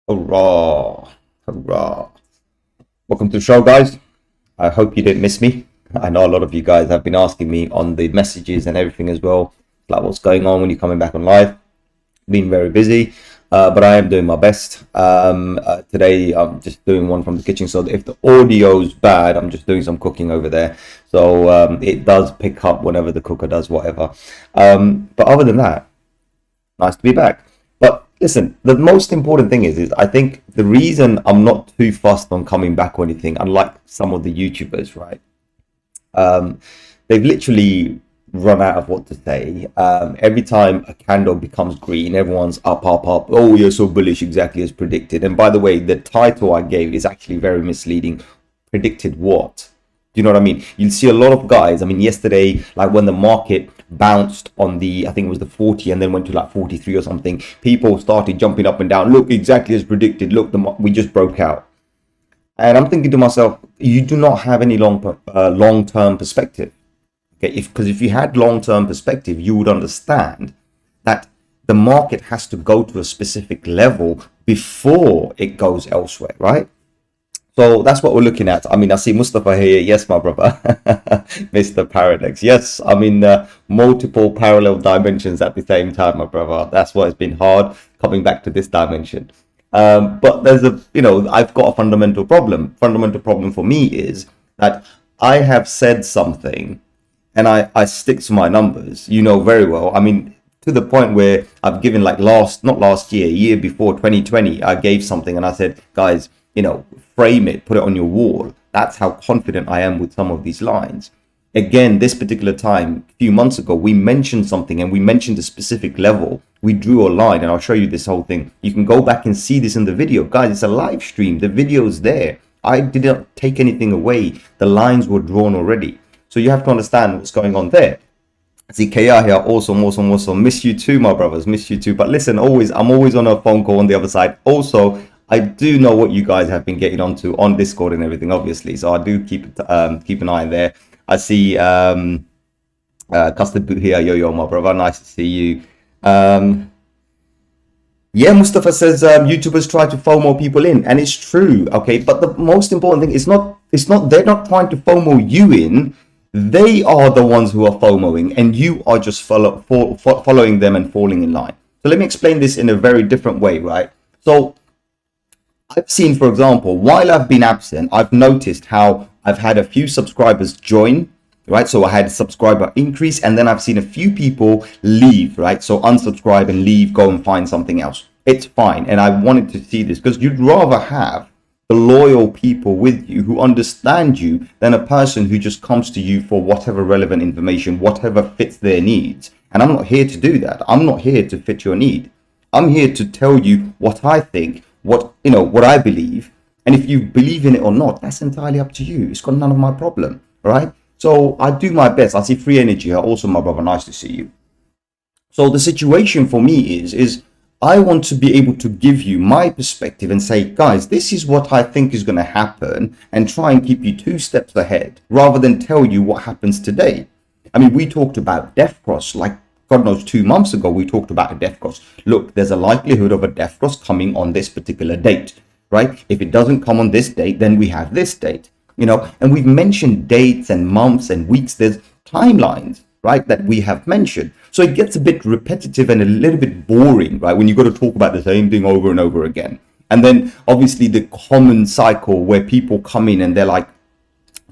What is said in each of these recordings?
Hurrah! Hurrah! Welcome to the show, guys. I hope you didn't miss me. I know a lot of you guys have been asking me on the messages and everything as well, like what's going on when you're coming back on live. Been very busy, but I am doing my best. Today, I'm just doing one from the kitchen, so if the audio's bad, I'm just doing some cooking over there. So it does pick up whenever the cooker does whatever. But other than that, nice to be back. But listen, the most important thing is I think the reason I'm not too fussed on coming back or anything, unlike some of the YouTubers, right? Um, they've literally run out of what to say. Every time a candle becomes green, everyone's up, up, up. Oh, you're so bullish, exactly as predicted. And by the way, the title I gave is actually very misleading. Predicted what? Do you know what I mean? You'll see a lot of guys. I mean, yesterday, like when the market bounced on the, I think it was the 40 and then went to like 43 or something, people started jumping up and down. Look, exactly as predicted. Look, we just broke out. And I'm thinking to myself, you do not have any long-term perspective. Okay, because if you had long-term perspective, you would understand that the market has to go to a specific level before it goes elsewhere, right? So that's what we're looking at. I mean, I see Mustafa here. Yes, my brother, Mr. Paradexes. Yes, I mean, multiple parallel dimensions at the same time, my brother. That's why it's been hard coming back to this dimension. But there's I've got a fundamental problem. Fundamental problem for me is that I have said something and I stick to my numbers, you know very well. I mean, to the point where I've given like not last year, year before 2020, I gave something and I said, guys, frame it, put it on your wall. That's how confident I am with some of these lines. Again, this particular time, a few months ago, we mentioned something and we mentioned a specific level. We drew a line and I'll show you this whole thing. You can go back and see this in the video. Guys, it's a live stream. The video's there. I didn't take anything away. The lines were drawn already. So you have to understand what's going on there. See KR here, awesome. Miss you too, my brothers, miss you too. But listen, I'm always on a phone call on the other side. Also, I do know what you guys have been getting onto on Discord and everything, obviously. So I do keep an eye there. I see Custard Boot here, yo, my brother, nice to see you. Yeah, Mustafa says YouTubers try to FOMO people in, and it's true, okay. But the most important thing is they're not trying to FOMO you in. They are the ones who are FOMOing, and you are just following them and falling in line. So let me explain this in a very different way, right? So I've seen, for example, while I've been absent, I've noticed how I've had a few subscribers join, right? So I had a subscriber increase, and then I've seen a few people leave, right? So unsubscribe and leave, go and find something else. It's fine. And I wanted to see this because you'd rather have the loyal people with you who understand you than a person who just comes to you for whatever relevant information, whatever fits their needs. And I'm not here to do that. I'm not here to fit your need. I'm here to tell you what I think, what I believe, and if you believe in it or not, that's entirely up to you. It's got none of my problem, right? So I do my best. I see free energy here. Also, my brother, nice to see you. So the situation for me is I want to be able to give you my perspective and say, guys, this is what I think is going to happen, and try and keep you 2 steps ahead rather than tell you what happens today. I mean, we talked about death cross, like God knows 2 months ago, we talked about a death cross. Look, there's a likelihood of a death cross coming on this particular date, right? If it doesn't come on this date, then we have this date, and we've mentioned dates and months and weeks. There's timelines, right, that we have mentioned. So it gets a bit repetitive and a little bit boring, right, when you got to talk about the same thing over and over again. And then obviously the common cycle where people come in and they're like,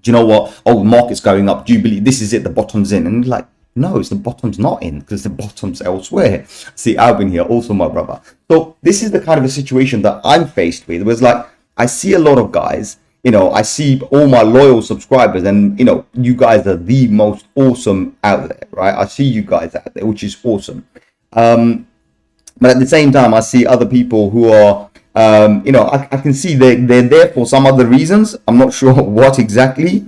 do you know what? Oh, the market's going up. Do you believe this is it? The bottom's in. And like, no, it's the bottom's not in, because the bottom's elsewhere. See, Alvin here, also my brother. So this is the kind of a situation that I'm faced with. It was like, I see a lot of guys, I see all my loyal subscribers, and, you guys are the most awesome out there, right? I see you guys out there, which is awesome. But at the same time, I see other people who are, I can see they're there for some other reasons. I'm not sure what exactly,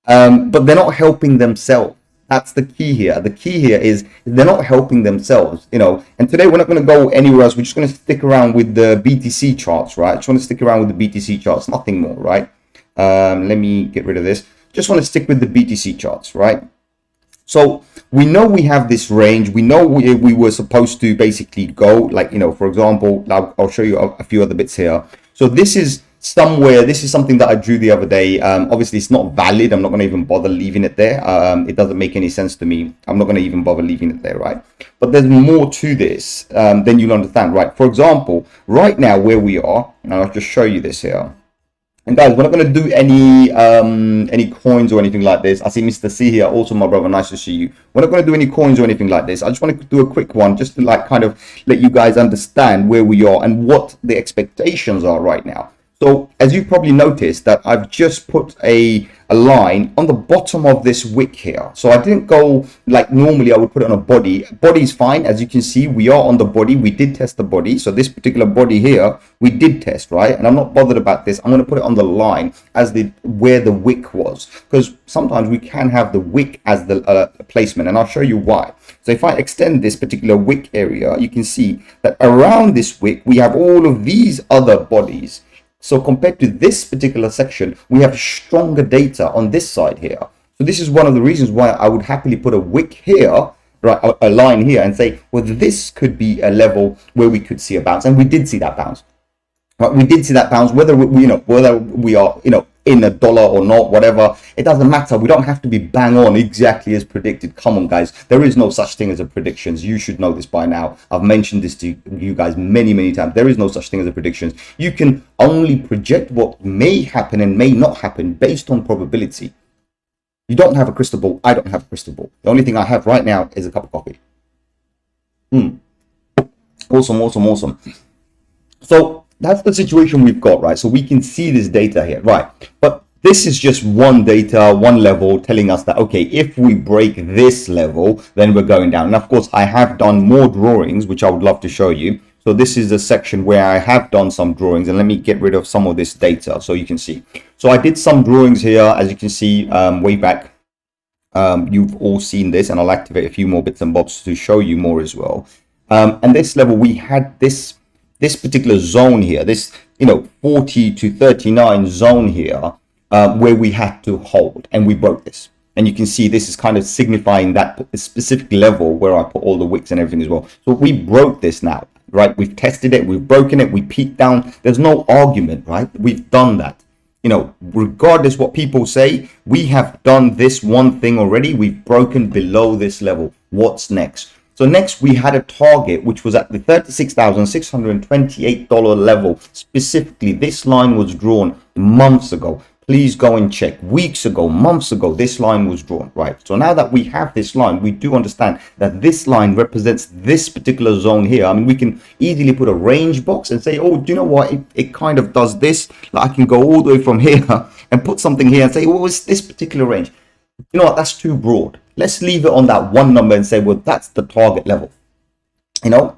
but they're not helping themselves. That's the key here. The key here is they're not helping themselves, and today we're not going to go anywhere else. We're just going to stick around with the BTC charts, right? Just want to stick around with the BTC charts, nothing more, right? Let me get rid of this. Just want to stick with the BTC charts, right? So we know we have this range. We know we were supposed to basically go, like, you know, for example, I'll show you a few other bits here. So this is somewhere, this is something that I drew the other day. Obviously it's not valid. I'm not going to even bother leaving it there. It doesn't make any sense to me. I'm not going to even bother leaving it there, right? But there's more to this than you'll understand, right? For example, right now where we are, and I'll just show you this here. And guys, we're not going to do any coins or anything like this. I see Mr. C here. Also, my brother, nice to see you. We're not going to do any coins or anything like this. I just want to do a quick one just to like kind of let you guys understand where we are and what the expectations are right now. So as you probably noticed that I've just put a line on the bottom of this wick here. So I didn't go like normally I would put it on a body. Body's fine. As you can see, we are on the body. We did test the body. So this particular body here, we did test, right? And I'm not bothered about this. I'm going to put it on the line as where the wick was, because sometimes we can have the wick as the placement, and I'll show you why. So if I extend this particular wick area, you can see that around this wick, we have all of these other bodies. So compared to this particular section, we have stronger data on this side here. So this is one of the reasons why I would happily put a wick here, right, a line here, and say, well, this could be a level where we could see a bounce, and we did see that bounce. Right, we did see that bounce. Whether we are in a dollar or not, whatever, it doesn't matter. We don't have to be bang on exactly as predicted. Come on, guys. There is no such thing as a predictions. You should know this by now. I've mentioned this to you guys many times. There is no such thing as a predictions. You can only project what may happen and may not happen based on probability. You don't have a crystal ball. I don't have a crystal ball. The only thing I have right now is a cup of coffee. Awesome. So that's the situation we've got, right? So we can see this data here, right? But this is just one data, one level telling us that, okay, if we break this level, then we're going down. And of course, I have done more drawings, which I would love to show you. So this is a section where I have done some drawings, and let me get rid of some of this data so you can see. So I did some drawings here, as you can see, way back. You've all seen this, and I'll activate a few more bits and bobs to show you more as well. And this level, we had this particular zone here, this 40 to 39 zone here, where we had to hold, and we broke this. And you can see this is kind of signifying that specific level where I put all the wicks and everything as well. So we broke this now, right? We've tested it, we've broken it, we peaked down. There's no argument, right? We've done that. Regardless what people say, we have done this one thing already. We've broken below this level. What's next? So next we had a target which was at the $36,628 level. Specifically, this line was drawn months ago. Please go and check. Weeks ago, months ago, this line was drawn, right? So now that we have this line, we do understand that this line represents this particular zone here. I mean, we can easily put a range box and say, oh, do you know what? It kind of does this. Like, I can go all the way from here and put something here and say, well, it's this particular range. You know what? That's too broad. Let's leave it on that one number and say, well, that's the target level.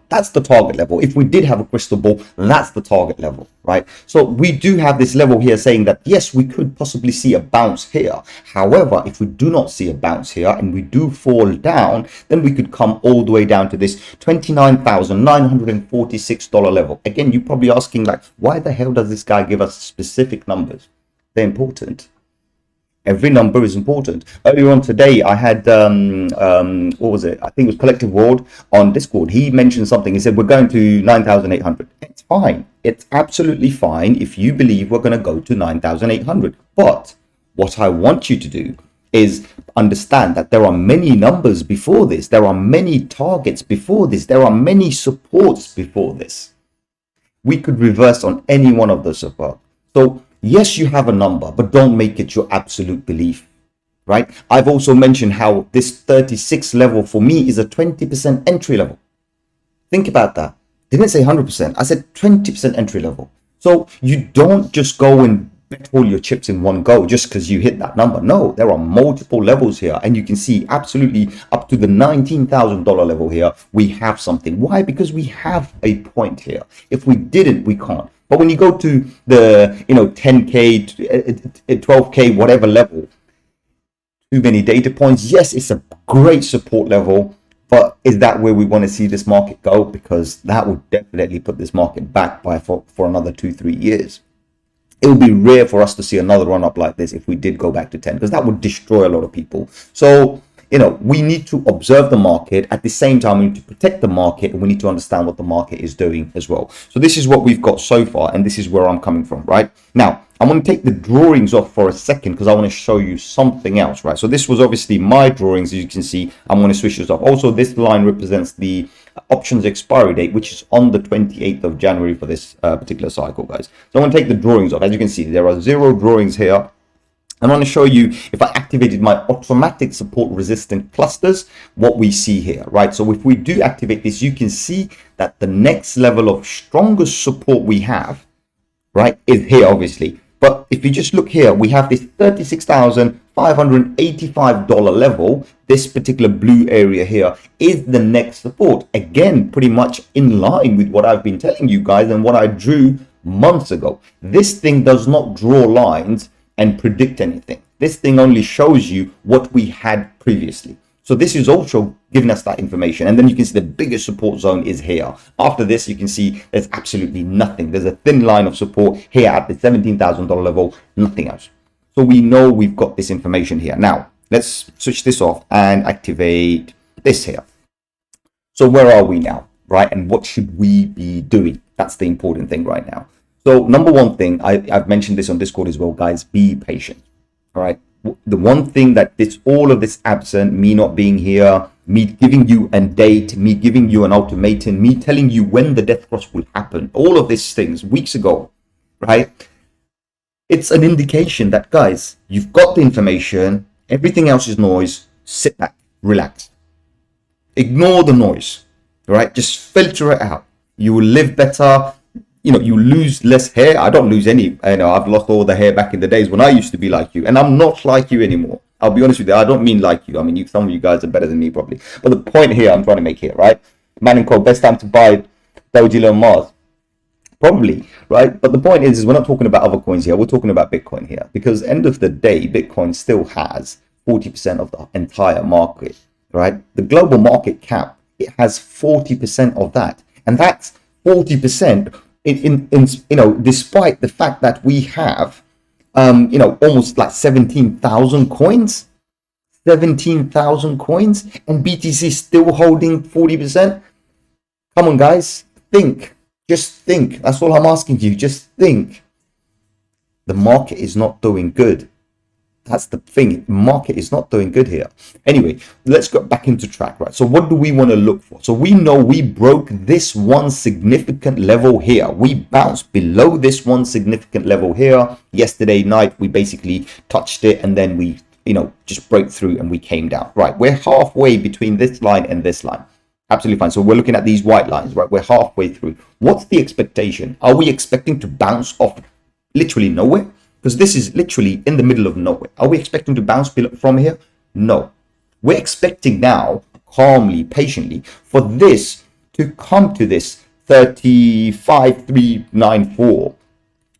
That's the target level. If we did have a crystal ball, that's the target level, right? So we do have this level here saying that, yes, we could possibly see a bounce here. However, if we do not see a bounce here and we do fall down, then we could come all the way down to this $29,946 level. Again, you're probably asking, like, why the hell does this guy give us specific numbers? They're important. Every number is important. Earlier on today, I had, what was it? I think it was Collective World on Discord. He mentioned something. He said, we're going to 9,800. It's fine. It's absolutely fine if you believe we're going to go to 9,800. But what I want you to do is understand that there are many numbers before this. There are many targets before this. There are many supports before this. We could reverse on any one of those supports. So yes, you have a number, but don't make it your absolute belief, right? I've also mentioned how this 36 level for me is a 20% entry level. Think about that. Didn't say 100%. I said 20% entry level. So you don't just go and bet all your chips in one go just because you hit that number. No, there are multiple levels here, and you can see absolutely up to the $19,000 level here, we have something. Why? Because we have a point here. If we didn't, we can't. But when you go to the 10K, 12K, whatever level, too many data points. Yes, it's a great support level, but is that where we want to see this market go? Because that would definitely put this market back for another 2-3 years. It would be rare for us to see another run up like this if we did go back to 10, because that would destroy a lot of people. So we need to observe the market. At the same time, we need to protect the market, and we need to understand what the market is doing as well. So this is what we've got so far, and this is where I'm coming from. Right now, I'm going to take the drawings off for a second because I want to show you something else. Right, so this was obviously my drawings. As you can see, I'm going to switch this off. Also, this line represents the options expiry date, which is on the 28th of January for this particular cycle, guys. So I'm going to take the drawings off. As you can see, there are 0 drawings here. I'm going to show you, if I activated my automatic support resistant clusters, what we see here, right? So if we do activate this, you can see that the next level of strongest support we have, right, is here, obviously. But if you just look here, we have this $36,585 level. This particular blue area here is the next support. Again, pretty much in line with what I've been telling you guys and what I drew months ago. This thing does not draw lines and predict anything. This thing only shows you what we had previously. So this is also giving us that information. And then you can see the biggest support zone is here. After this, you can see there's absolutely nothing. There's a thin line of support here at the $17,000 level, nothing else. So we know we've got this information here. Now, let's switch this off and activate this here. So where are we now, right? And what should we be doing? That's the important thing right now. So number one thing, I've mentioned this on Discord as well, guys, be patient, all right? The one thing that all of this absent, me not being here, me giving you a date, me giving you an ultimatum, me telling you when the death cross will happen, all of these things weeks ago, right? It's an indication that, guys, you've got the information, everything else is noise, sit back, relax. Ignore the noise, right? Just filter it out. You will live better. You lose less hair. I don't lose any. I've lost all the hair back in the days when I used to be like you, and I'm not like you anymore. I'll be honest with you. I don't mean like you. I mean, some of you guys are better than me probably. But the point here I'm trying to make here, right? Man and Co, best time to buy Doji on Mars. Probably, right? But the point is we're not talking about other coins here. We're talking about Bitcoin here, because end of the day, Bitcoin still has 40% of the entire market, right? The global market cap, it has 40% of that, and that's 40%. Despite the fact that we have, almost like 17,000 coins, and BTC still holding 40%. Come on, guys, think, just think. That's all I'm asking you. Just think. The market is not doing good. That's the thing. The market is not doing good here. Anyway, let's go back into track, right? So what do we want to look for? So we know we broke this one significant level here. We bounced below this one significant level here. Yesterday night, we basically touched it, and then we, just break through and we came down. Right, we're halfway between this line and this line. Absolutely fine. So we're looking at these white lines, right? We're halfway through. What's the expectation? Are we expecting to bounce off literally nowhere? Because this is literally in the middle of nowhere. Are we expecting to bounce from here? No. We're expecting now, calmly, patiently, for this to come to this 35,394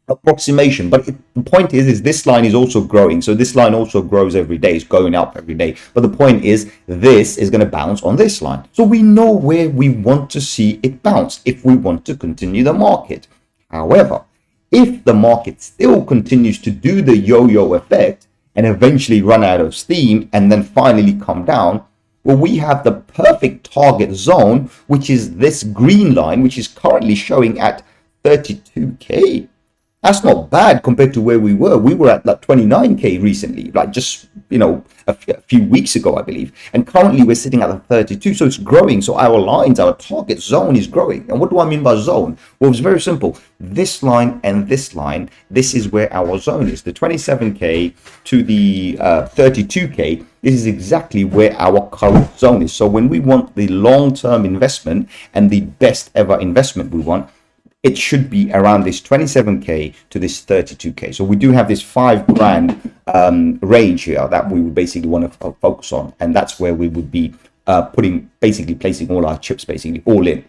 approximation. But the point is this line is also growing. So this line also grows every day. It's going up every day. But the point is this is going to bounce on this line. So we know where we want to see it bounce if we want to continue the market. However, if the market still continues to do the yo-yo effect and eventually run out of steam and then finally come down, well, we have the perfect target zone, which is this green line, which is currently showing at 32K. That's not bad compared to where we were. We were at like 29K recently, like just, a few weeks ago, I believe. And currently we're sitting at the 32. So it's growing. So our lines, our target zone is growing. And what do I mean by zone? Well, it's very simple. This line and this line, this is where our zone is. The 27K to the 32K, this is exactly where our current zone is. So when we want the long-term investment and the best ever investment we want, it should be around this 27K to this 32K. So we do have this $5,000 range here that we would basically want to focus on. And that's where we would be placing all our chips basically all in.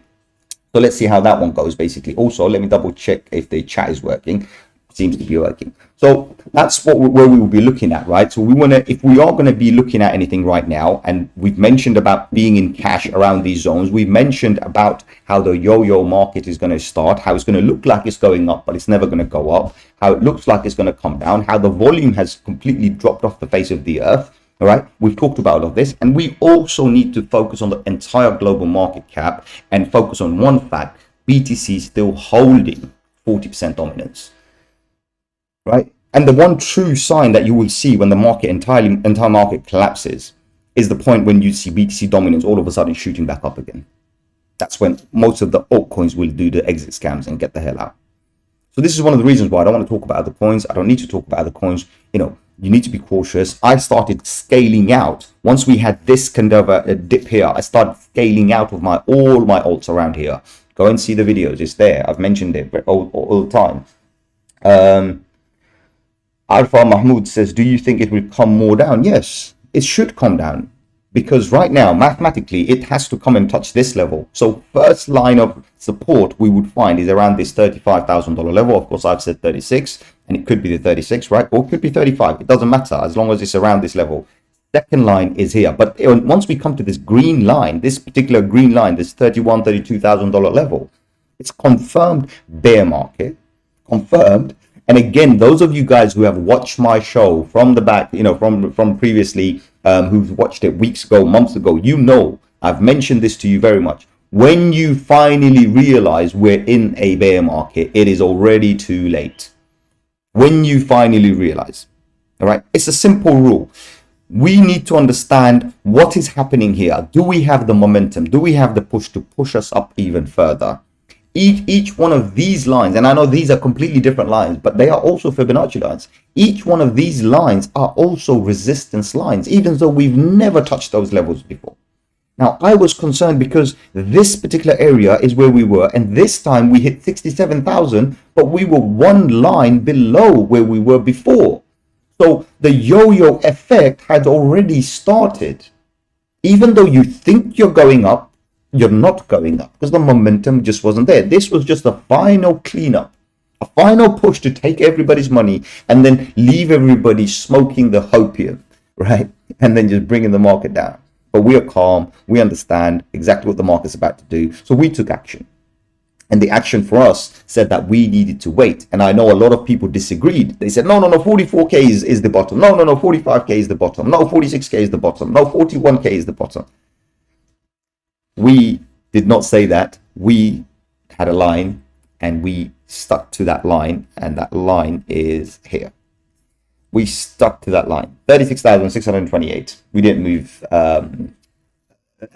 So let's see how that one goes basically. Also, let me double check if the chat is working. Seems to be working. So that's where we will be looking at, right? So if we are going to be looking at anything right now, and we've mentioned about being in cash around these zones, we've mentioned about how the yo-yo market is going to start, how it's going to look like it's going up, but it's never going to go up, how it looks like it's going to come down, how the volume has completely dropped off the face of the earth, All right, we've talked about all of this, and we also need to focus on the entire global market cap and focus on one fact: BTC still holding 40% dominance, right? And the one true sign that you will see when the entire market collapses is the point when you see BTC dominance all of a sudden shooting back up again. That's when most of the altcoins will do the exit scams and get the hell out. So this is one of the reasons why I don't want to talk about other coins. I don't need to talk about other coins. You know, you need to be cautious. I started scaling out once we had this kind of a dip here. I started scaling out of all my alts around here. Go and see the videos. It's there. I've mentioned it all the time. Alpha Mahmoud says, do you think it will come more down? Yes, it should come down, because right now, mathematically, it has to come and touch this level. So first line of support we would find is around this $35,000 level. Of course, I've said 36, and it could be the 36, right? Or it could be 35. It doesn't matter as long as it's around this level. Second line is here. But once we come to this green line, this particular green line, this $32,000 level, it's confirmed bear market, confirmed. And again, those of you guys who have watched my show from the back, you know, from previously, who've watched it weeks ago, months ago, you know, I've mentioned this to you very much. When you finally realize we're in a bear market, it is already too late. When you finally realize, all right, it's a simple rule. We need to understand what is happening here. Do we have the momentum? Do we have the push to push us up even further? Each one of these lines, and I know these are completely different lines, but they are also Fibonacci lines. Each one of these lines are also resistance lines, even though we've never touched those levels before. Now, I was concerned because this particular area is where we were, and this time we hit 67,000, but we were one line below where we were before. So the yo-yo effect had already started. Even though you think you're going up, you're not going up because the momentum just wasn't there. This was just a final cleanup, a final push to take everybody's money and then leave everybody smoking the opium, right? And then just bringing the market down. But we are calm. We understand exactly what the market's about to do. So we took action. And the action for us said that we needed to wait. And I know a lot of people disagreed. They said, no, 44K is the bottom. No, 45K is the bottom. No, 46K is the bottom. No, 41K is the bottom. We did not say that. We had a line and we stuck to that line, and that line is here. We stuck to that line, 36,628. We didn't move an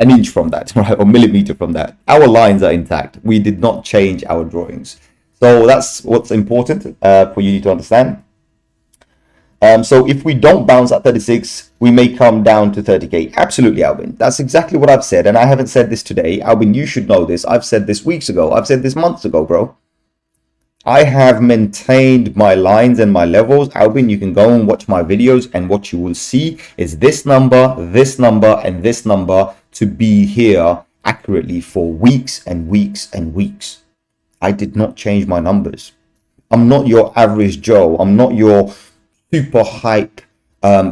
inch from that, right, or millimeter from that. Our lines are intact. We did not change our drawings. So that's what's important for you to understand. So if we don't bounce at 36, we may come down to 30K. Absolutely, Albin. That's exactly what I've said. And I haven't said this today. Albin, you should know this. I've said this weeks ago. I've said this months ago, bro. I have maintained my lines and my levels. Albin, you can go and watch my videos, and what you will see is this number, and this number to be here accurately for weeks and weeks and weeks. I did not change my numbers. I'm not your average Joe. I'm not your super hype,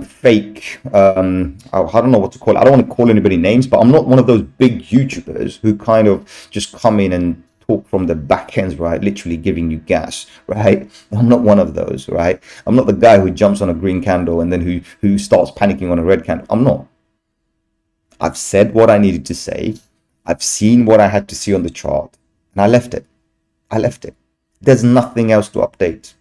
fake, I don't know what to call it. I don't want to call anybody names, but I'm not one of those big YouTubers who kind of just come in and talk from the back ends, right? Literally giving you gas, right? I'm not one of those, right? I'm not the guy who jumps on a green candle and then who starts panicking on a red candle. I'm not. I've said what I needed to say. I've seen what I had to see on the chart, and I left it. There's nothing else to update.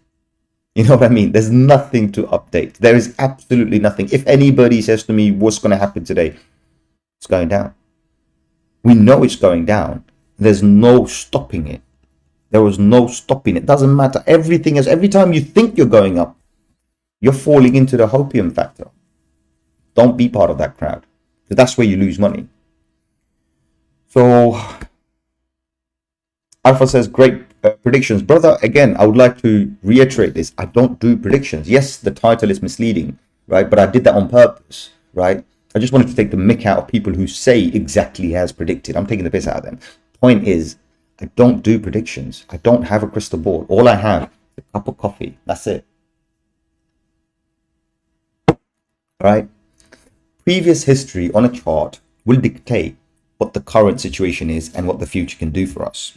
You know what I mean? There's nothing to update. There is absolutely nothing. If anybody says to me, what's going to happen today? It's going down. We know it's going down. There's no stopping it. There was no stopping it. Doesn't matter. Everything else, every time you think you're going up, you're falling into the opium factor. Don't be part of that crowd, because that's where you lose money. So Alpha says, great predictions. Brother, again, I would like to reiterate this. I don't do predictions. Yes, the title is misleading, right? But I did that on purpose, right? I just wanted to take the mick out of people who say exactly as predicted. I'm taking the piss out of them. Point is, I don't do predictions. I don't have a crystal ball. All I have is a cup of coffee. That's it. All right? Previous history on a chart will dictate what the current situation is and what the future can do for us.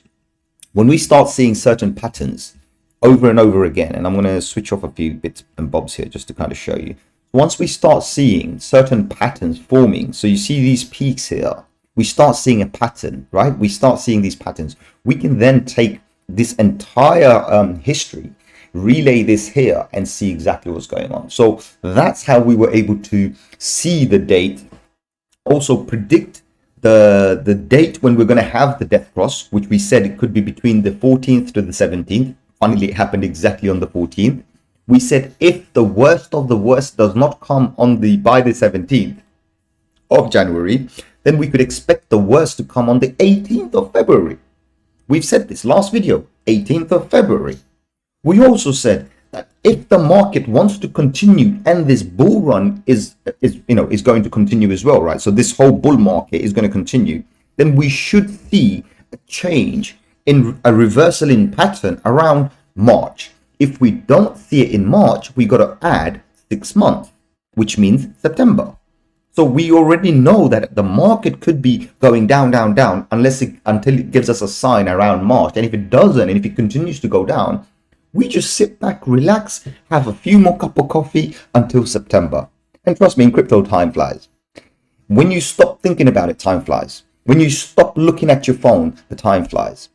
When we start seeing certain patterns over and over again, and I'm going to switch off a few bits and bobs here just to kind of show you. Once we start seeing certain patterns forming, so you see these peaks here, we start seeing a pattern, right? We start seeing these patterns. We can then take this entire history, relay this here, and see exactly what's going on. So that's how we were able to see the date, also predict the date when we're going to have the death cross, which we said it could be between the 14th to the 17th. Finally, it happened exactly on the 14th. We said if the worst of the worst does not come on by the 17th of January, then we could expect the worst to come on the 18th of February. We've said this last video, 18th of February. We also said that if the market wants to continue and this bull run is going to continue as well, right? So this whole bull market is going to continue, then we should see a change in a reversal in pattern around March. If we don't see it in March, we got to add 6 months, which means September. So we already know that the market could be going down, down, down, until it gives us a sign around March. And if it doesn't, and if it continues to go down, we just sit back, relax, have a few more cup of coffee until September. And trust me, in crypto, time flies. When you stop thinking about it, time flies. When you stop looking at your phone, the time flies.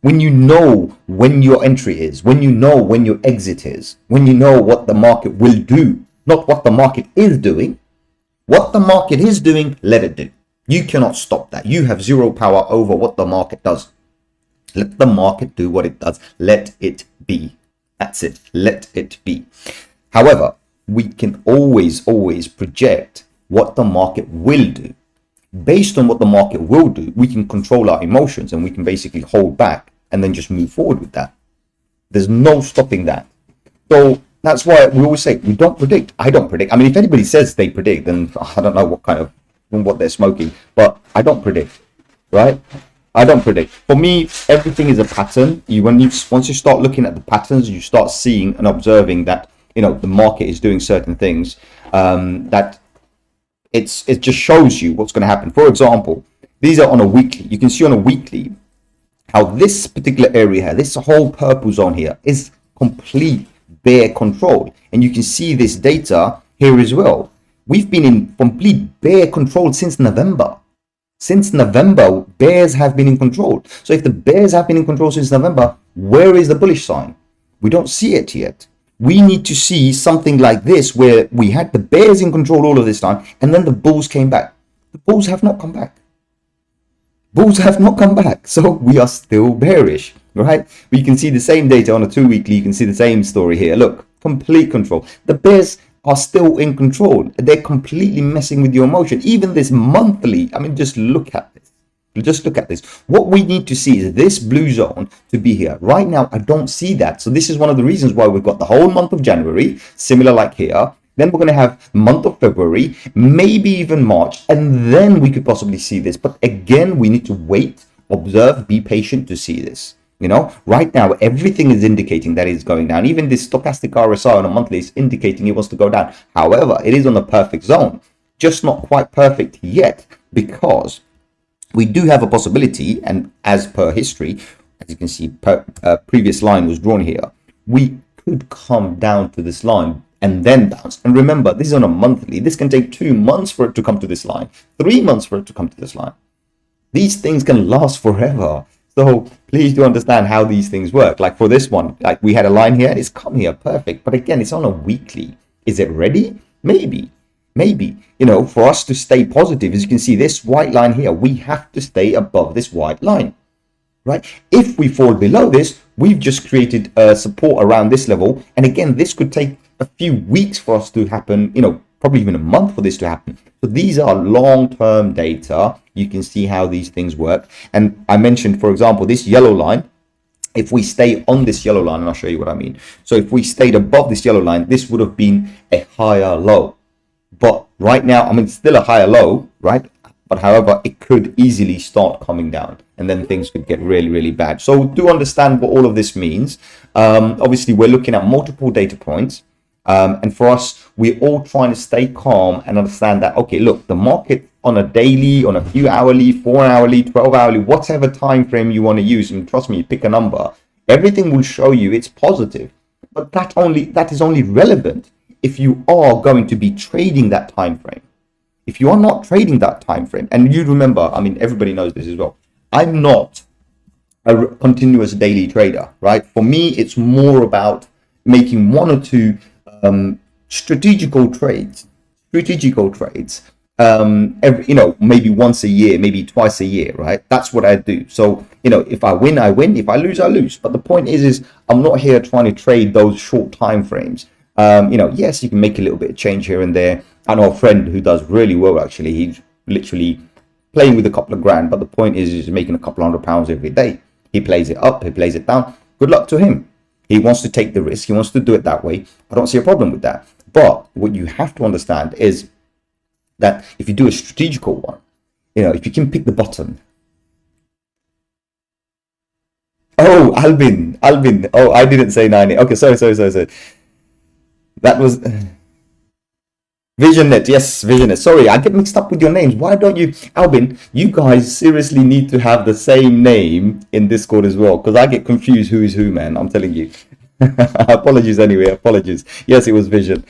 When you know when your entry is, when you know when your exit is, when you know what the market will do, not what the market is doing. What the market is doing, let it do. You cannot stop that. You have zero power over what the market does. Let the market do what it does. Let it be. That's it. Let it be. However, we can always project what the market will do. Based on what the market will do, we can control our emotions and we can basically hold back and then just move forward with that. There's no stopping that. So that's why we always say we don't predict. I don't predict. I mean, if anybody says they predict, then I don't know what they're smoking, but I don't predict, right? I don't predict. For me, everything is a pattern. Once you start looking at the patterns, you start seeing and observing that, the market is doing certain things, that it just shows you what's going to happen. For example, these are on a weekly. You can see on a weekly how this particular area here, this whole purple zone here, is complete bear control, and you can see this data here as well. We've been in complete bear control since November. Since November, bears have been in control. So if the bears have been in control since November, where is the bullish sign? We don't see it yet. We need to see something like this, where we had the bears in control all of this time, and then the bulls came back. The bulls have not come back. Bulls have not come back. So we are still bearish, right? We can see the same data on a 2 weekly. You can see the same story here. Look, complete control. The bears are still in control. They're completely messing with your emotion. Even this monthly, I mean, just look at this. Just look at this. What we need to see is this blue zone to be here. Right now, I don't see that. So this is one of the reasons why we've got the whole month of January, similar like here. Then we're going to have the month of February, maybe even March, and then we could possibly see this. But again, we need to wait, observe, be patient to see this. Right now, everything is indicating that it's going down. Even this stochastic RSI on a monthly is indicating it wants to go down. However, it is on the perfect zone, just not quite perfect yet, because we do have a possibility, and as per history, as you can see, previous line was drawn here, we could come down to this line and then bounce. And remember, this is on a monthly. This can take 2 months for it to come to this line, 3 months for it to come to this line. These things can last forever. So please do understand how these things work. Like for this one, like we had a line here, it's come here, perfect. But again, it's on a weekly. Is it ready? Maybe. For us to stay positive, as you can see, this white line here, we have to stay above this white line, right? If we fall below this, we've just created a support around this level. And again, this could take a few weeks for us to happen, probably even a month for this to happen. So these are long-term data. You can see how these things work. And I mentioned, for example, this yellow line, if we stay on this yellow line, and I'll show you what I mean. So if we stayed above this yellow line, this would have been a higher low. But right now, I mean, it's still a higher low, right? But however, it could easily start coming down, and then things could get really, really bad. So do understand what all of this means. Obviously, we're looking at multiple data points. And for us, we're all trying to stay calm and understand that, okay, look, the market on a daily, on a few hourly, 4 hourly, 12 hourly, whatever time frame you want to use, and trust me, pick a number, everything will show you it's positive. But that is only relevant if you are going to be trading that time frame. If you are not trading that time frame, and you remember, I mean, everybody knows this as well, I'm not a continuous daily trader, right? For me, it's more about making one or two strategical trades, every, maybe once a year, maybe twice a year, right? That's what I do. So, if I win, I win. If I lose, I lose. But the point is I'm not here trying to trade those short time frames. Yes, you can make a little bit of change here and there. I know a friend who does really well, actually. He's literally playing with a couple of grand, but the point is he's making a couple £100 every day. He plays it up, he plays it down. Good luck to him. He wants to take the risk. He wants to do it that way. I don't see a problem with that. But what you have to understand is that if you do a strategical one, if you can pick the button. Oh, Albin. Oh, I didn't say 90. Okay, sorry. That was Visionet. Yes, Visionet. Sorry, I get mixed up with your names. Why don't you, Albin? You guys seriously need to have the same name in Discord as well, because I get confused who is who, man. I'm telling you. Apologies anyway. Apologies. Yes, it was Vision.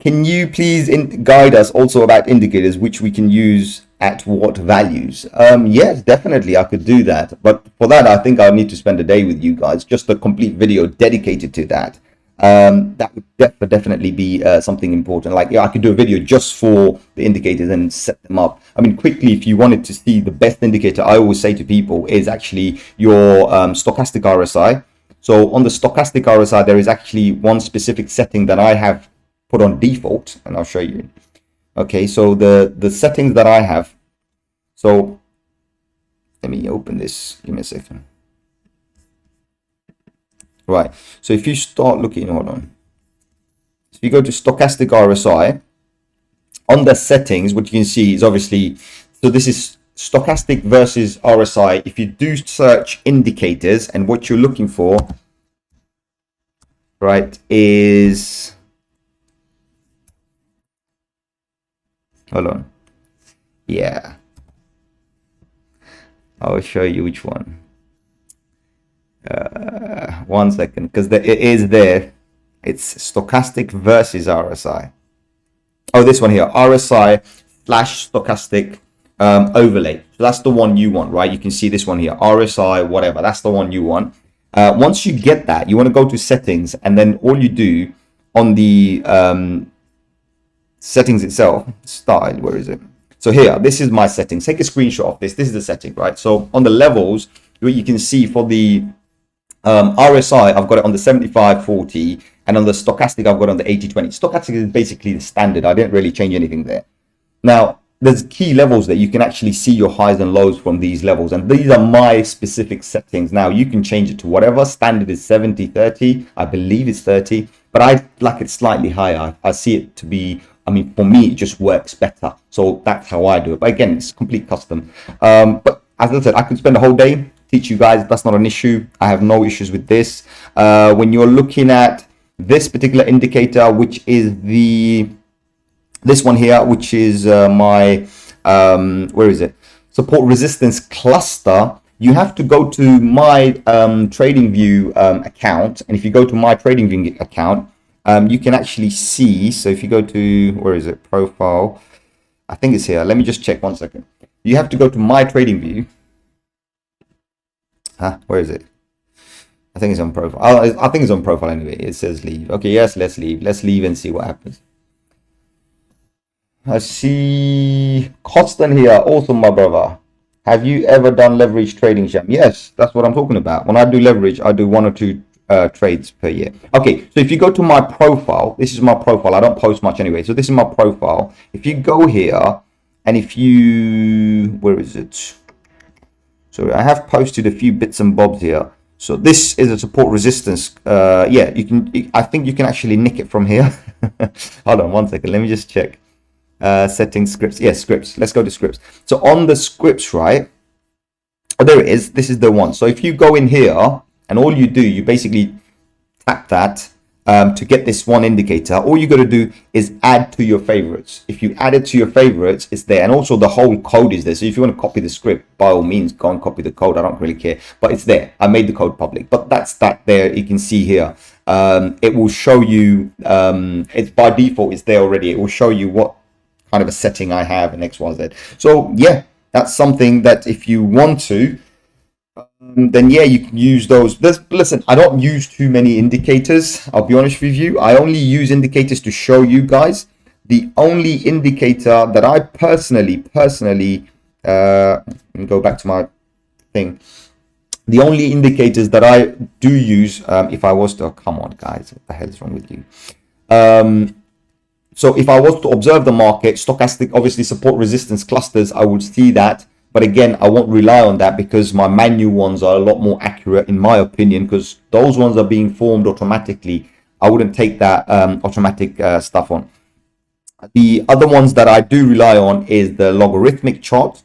Can you please guide us also about indicators which we can use at what values? Yes, definitely I could do that, but for that I think I need to spend a day with you guys, just a complete video dedicated to that. That would definitely be something important. Like, I could do a video just for the indicators and set them up. I mean, quickly, if you wanted to see the best indicator, I always say to people, is actually your stochastic RSI. So on the stochastic RSI, there is actually one specific setting that I have put on default, and I'll show you. Okay, so the settings that I have, so let me open this, give me a second. Right, so if you start looking, hold on, if you go to stochastic RSI, on the settings, what you can see is obviously, so this is stochastic versus RSI. If you do search indicators, and what you're looking for, right, is, hold on, yeah, I'll show you which one. 1 second, because it is there. It's stochastic versus RSI. Oh, this one here, RSI / stochastic overlay. So that's the one you want, right? You can see this one here, RSI, whatever. That's the one you want. Once you get that, you want to go to settings, and then all you do on the settings itself, style, where is it? So here, this is my settings. Take a screenshot of this. This is the setting, right? So on the levels, what you can see for the RSI, I've got it on the 75/40, and on the stochastic, I've got it on the 80/20. Stochastic is basically the standard. I didn't really change anything there. Now, there's key levels that you can actually see your highs and lows from these levels, and these are my specific settings. Now, you can change it to whatever. Standard is 70/30. I believe it's 30, but I like it slightly higher. I see it to be, I mean, for me, it just works better. So that's how I do it. But again, it's complete custom. But as I said, I could spend a whole day teach you guys. That's not an issue. I have no issues with this. When you're looking at this particular indicator, which is this one here, which is my where is it, support resistance cluster, you have to go to my TradingView account, and if you go to my TradingView account, you can actually see. So if you go to, where is it, profile, I think it's here. Let me just check 1 second. You have to go to my TradingView. Where is it? I think it's on profile. I think it's on profile anyway. It says leave. Okay, yes, let's leave. Let's leave and see what happens. I see Costin here. Awesome, my brother. Have you ever done leverage trading, Sham? Yes, that's what I'm talking about. When I do leverage, I do 1 or 2 trades per year. Okay, so if you go to my profile, this is my profile. I don't post much anyway. So this is my profile. If you go here, and if you, where is it? So I have posted a few bits and bobs here. So this is a support resistance. Yeah, you can. I think you can actually nick it from here. Hold on 1 second. Let me just check. Settings, scripts. Yes, scripts. Let's go to scripts. So on the scripts, right? Oh, there it is. This is the one. So if you go in here, and all you do, you basically tap that to get this one indicator. All you got to do is add to your favorites. If you add it to your favorites, it's there. And also the whole code is there. So if you want to copy the script, by all means, go and copy the code. I don't really care, but it's there. I made the code public, but that's that there. You can see here. it will show you, it's by default, it's there already. It will show you what kind of a setting I have in XYZ. So yeah, that's something that if you want to, then yeah, you can use those. Listen, I don't use too many indicators. I'll be honest with you. I only use indicators to show you guys. The only indicator that I personally, let me go back to my thing. The only indicators that I do use, if I was to, oh, come on guys, what the hell is wrong with you? So if I was to observe the market, stochastic, obviously support resistance clusters, I would see that. But again, I won't rely on that because my manual ones are a lot more accurate in my opinion, because those ones are being formed automatically. I wouldn't take that automatic stuff on. The other ones that I do rely on is the logarithmic chart.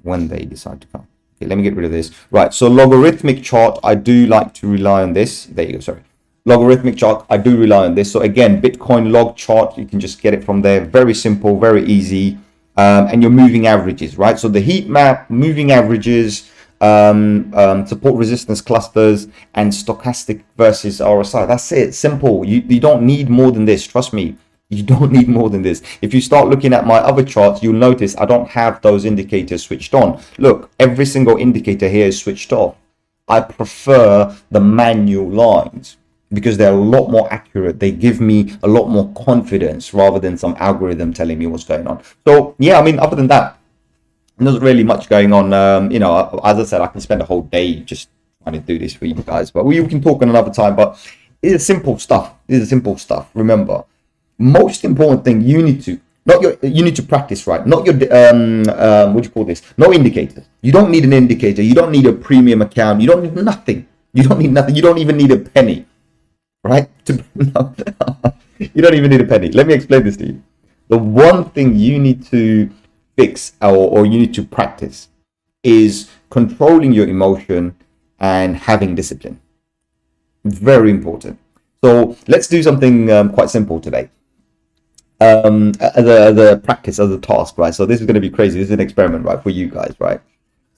When they decide to come. Okay, let me get rid of this. Right, so logarithmic chart, I do like to rely on this. There you go, sorry. Logarithmic chart, I do rely on this. So again, Bitcoin log chart, you can just get it from there. Very simple, very easy. And your moving averages, right? So the heat map, moving averages, support resistance clusters, and stochastic versus RSI. That's it. Simple. You don't need more than this. Trust me. You don't need more than this. If you start looking at my other charts, you'll notice I don't have those indicators switched on. Look, every single indicator here is switched off. I prefer the manual lines because they're a lot more accurate. They give me a lot more confidence rather than some algorithm telling me what's going on. So yeah, I mean, other than that, there's really much going on. You know, as I said, I can spend a whole day just trying to do this for you guys, but we can talk another time. But it's simple stuff. This is simple stuff. Remember, most important thing you need to practice, right? Not your what do you call this? No indicators. You don't need an indicator. You don't need a premium account. You don't need nothing. You don't need nothing. You don't even need a penny. Right? No, you don't even need a penny. Let me explain this to you. The one thing you need to fix or you need to practice is controlling your emotion and having discipline. Very important. So let's do something quite simple today. As a practice, as a task, right? So this is going to be crazy. This is an experiment, right, for you guys, right?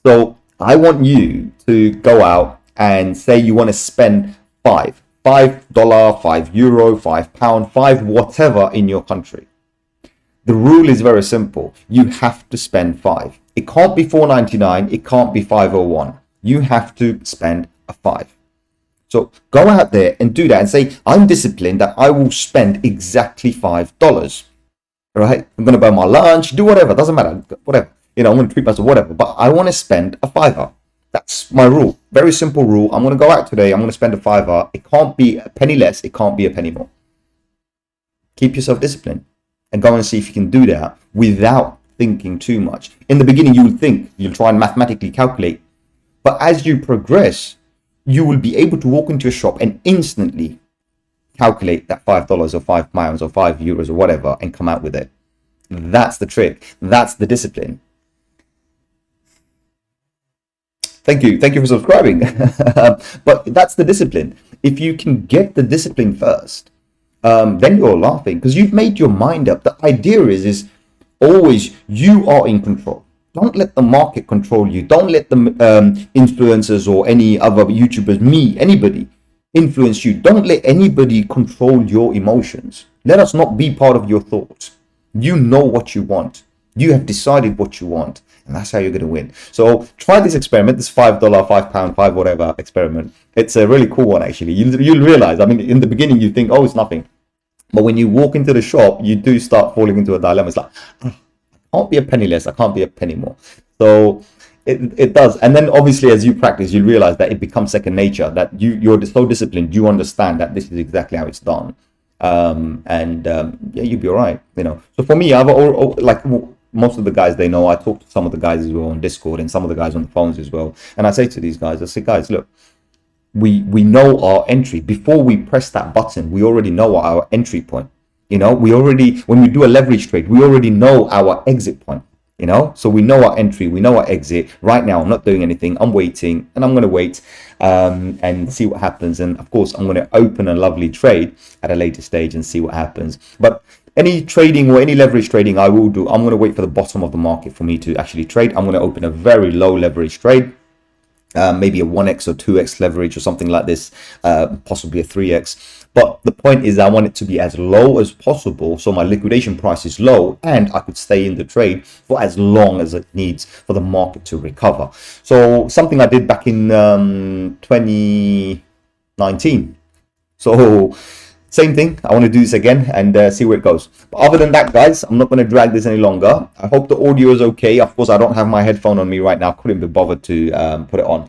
So I want you to go out and say you want to spend $5, €5, £5, £5, whatever in your country. The rule is very simple. You have to spend 5. It can't be $4.99. It can't be $5.01. You have to spend a 5. So go out there and do that and say, I'm disciplined that I will spend exactly $5. Right? I'm going to buy my lunch, do whatever. Doesn't matter. Whatever. You know, I'm going to treat myself, whatever. But I want to spend a $5. That's my rule. Very simple rule. I'm going to go out today. I'm going to spend a $5. It can't be a penny less. It can't be a penny more. Keep yourself disciplined and go and see if you can do that without thinking too much. In the beginning, you will think, you'll try and mathematically calculate. But as you progress, you will be able to walk into a shop and instantly calculate that $5 or £5 or €5 or whatever and come out with it. That's the trick. That's the discipline. Thank you for subscribing. But that's the discipline. If you can get the discipline first, then you're laughing because you've made your mind up. The idea is always you are in control. Don't let the market control you. Don't let the influencers or any other YouTubers, anybody influence you. Don't let anybody control your emotions. Let us not be part of your thoughts. You know what you want. You have decided what you want. And that's how you're going to win. So try this experiment, this $5, £5, $5 whatever experiment. It's a really cool one, actually. You'll realize, I mean, in the beginning, you think, oh, it's nothing. But when you walk into the shop, you do start falling into a dilemma. It's like, I can't be a penny less. I can't be a penny more. So it does. And then obviously, as you practice, you realize that it becomes second nature, that you're so disciplined. You understand that this is exactly how it's done. Yeah, you'll be all right. You know, so for me, I've like most of the guys, they know. I talk to some of the guys as well on Discord and some of the guys on the phones as well. And I say to these guys, I say, guys, look, we know our entry. Before we press that button, we already know our entry point. You know, when we do a leverage trade, we already know our exit point. You know, so we know our entry, we know our exit. Right now, I'm not doing anything. I'm waiting, and I'm going to wait and see what happens. And of course, I'm going to open a lovely trade at a later stage and see what happens. But any trading or any leverage trading I will do, I'm going to wait for the bottom of the market for me to actually trade. I'm going to open a very low leverage trade. maybe a 1x or 2x leverage or something like this, possibly a 3x. But the point is I want it to be as low as possible, so my liquidation price is low and I could stay in the trade for as long as it needs for the market to recover. So something I did back in 2019. So same thing, I want to do this again and see where it goes. But other than that, guys, I'm not going to drag this any longer. I hope the audio is okay. Of course, I don't have my headphone on me right now. Couldn't be bothered to put it on.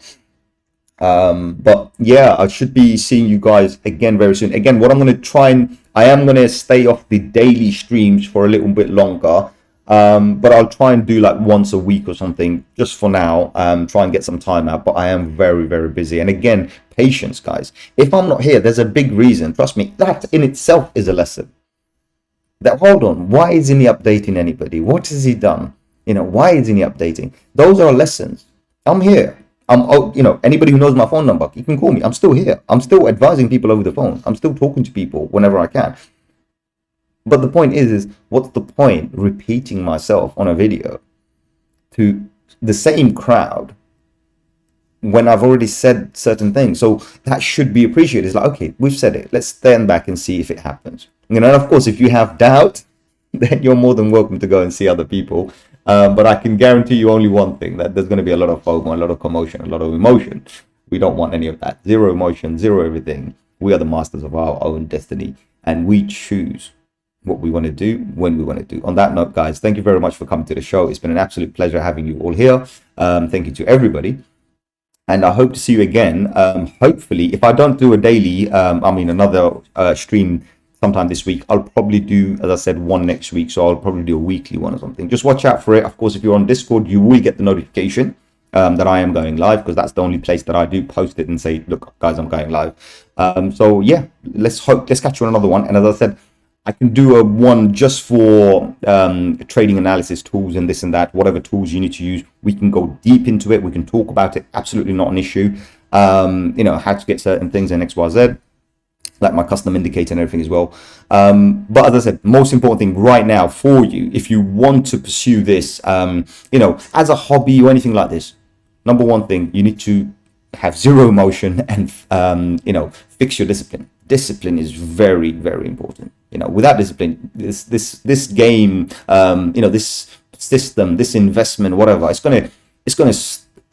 But yeah, I should be seeing you guys again very soon. Again, what I'm going to try and I am going to stay off the daily streams for a little bit longer. But I'll try and do like once a week or something just for now. Try and get some time out, but I am very, very busy. And again, patience, guys. If I'm not here, there's a big reason. Trust me, that in itself is a lesson. That, hold on, why isn't he updating anybody? What has he done? You know, why isn't he updating? Those are lessons. I'm here. You know, anybody who knows my phone number, you can call me. I'm still here. I'm still advising people over the phone. I'm still talking to people whenever I can. But the point is what's the point repeating myself on a video to the same crowd when I've already said certain things? So that should be appreciated. It's like, okay, we've said it. Let's stand back and see if it happens. You know, and of course, if you have doubt, then you're more than welcome to go and see other people. But I can guarantee you only one thing, that there's going to be a lot of FOMO, a lot of commotion, a lot of emotion. We don't want any of that. Zero emotion, zero everything. We are the masters of our own destiny, and we choose what we want to do when we want to do. On that note, guys, thank you very much for coming to the show. It's been an absolute pleasure having you all here. Thank you to everybody, and I hope to see you again. Hopefully, if I don't do a daily, another stream sometime this week, I'll probably do, as I said, one next week. So I'll probably do a weekly one or something. Just watch out for it. Of course, if you're on Discord, you will get the notification that I am going live, because that's the only place that I do post it and say, look, guys, I'm going live. So yeah, let's catch you on another one. And as I said, I can do a one just for trading analysis tools and this and that, whatever tools you need to use. We can go deep into it. We can talk about it. Absolutely not an issue. You know, how to get certain things in XYZ, like my custom indicator and everything as well. But as I said, most important thing right now for you, if you want to pursue this, you know, as a hobby or anything like this, number one thing, you need to have zero emotion and, you know, fix your discipline. Discipline is very, very important. You know, without discipline, this game, you know, this system, this investment, whatever, it's gonna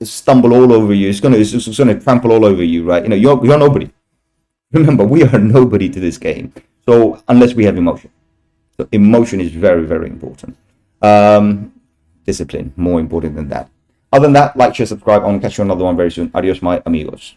stumble all over you. It's gonna trample all over you, right? You know, you're nobody. Remember, we are nobody to this game. So unless we have emotion, so emotion is very, very important. Discipline more important than that. Other than that, like, share, subscribe. I'm gonna catch you on another one very soon. Adios, my amigos.